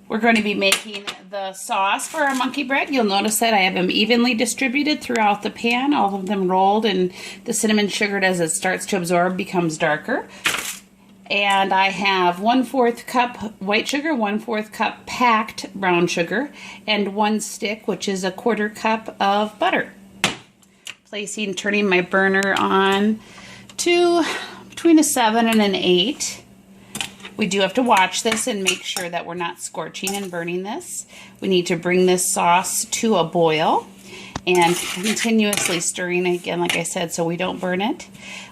We're going to be making the sauce for our monkey bread. You'll notice that I have them evenly distributed throughout the pan, all of them rolled, and the cinnamon sugar, as it starts to absorb, becomes darker. And I have 1/4 cup white sugar, 1/4 cup packed brown sugar, and 1 stick, which is 1/4 cup of butter. Turning my burner on to between a 7 and an 8. We do have to watch this and make sure that we're not scorching and burning this. We need to bring this sauce to a boil and continuously stirring again, like I said, so we don't burn it.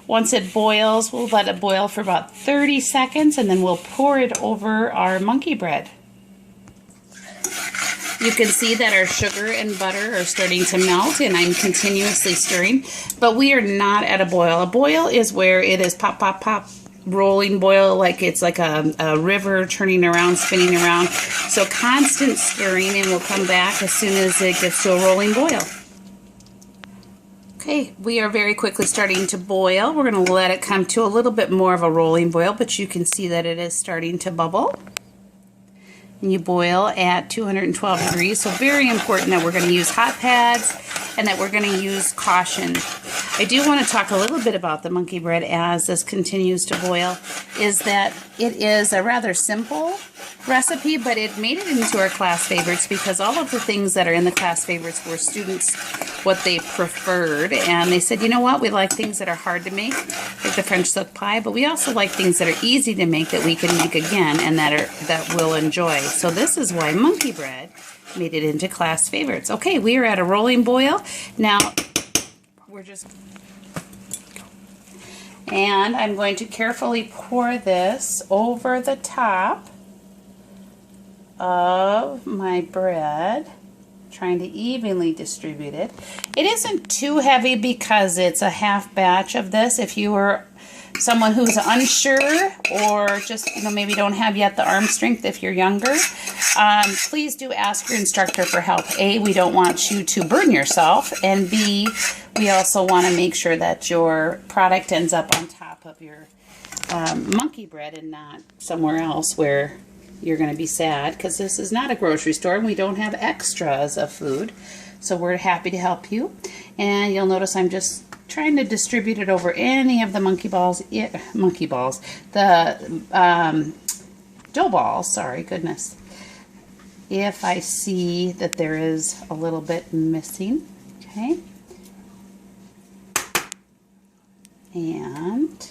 Once it boils, we'll let it boil for about 30 seconds and then we'll pour it over our monkey bread. You can see that our sugar and butter are starting to melt and I'm continuously stirring, but we are not at a boil. A boil is where it is pop, pop, pop, rolling boil, like it's like a river turning around, spinning around. So constant stirring, and we'll come back as soon as it gets to a rolling boil. Okay, we are very quickly starting to boil. We're going to let it come to a little bit more of a rolling boil, but you can see that it is starting to bubble. And you boil at 212 degrees, so very important that we're going to use hot pads and that we're going to use caution. I do want to talk a little bit about the monkey bread as this continues to boil, is that it is a rather simple recipe, but it made it into our class favorites because all of the things that are in the class favorites were students what they preferred, and they said, you know what, we like things that are hard to make, like the French silk pie, but we also like things that are easy to make that we can make again and that we'll enjoy. So this is why monkey bread made it into class favorites. Okay, we are at a rolling boil. Now, and I'm going to carefully pour this over the top of my bread, trying to evenly distribute it. It isn't too heavy because it's a half batch of this. If you were someone who's unsure or just maybe don't have yet the arm strength if you're younger, please do ask your instructor for help. A, we don't want you to burn yourself, and B, we also want to make sure that your product ends up on top of your monkey bread and not somewhere else where you're going to be sad, because this is not a grocery store and we don't have extras of food. So we're happy to help you. And you'll notice I'm just trying to distribute it over any of the the dough balls, sorry, goodness. If I see that there is a little bit missing, okay. And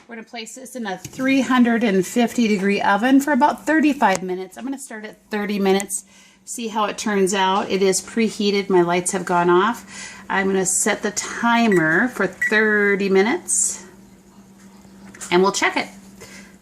we're going to place this in a 350 degree oven for about 35 minutes. I'm going to start at 30 minutes, see how it turns out. It is preheated. My lights have gone off. I'm going to set the timer for 30 minutes and we'll check it.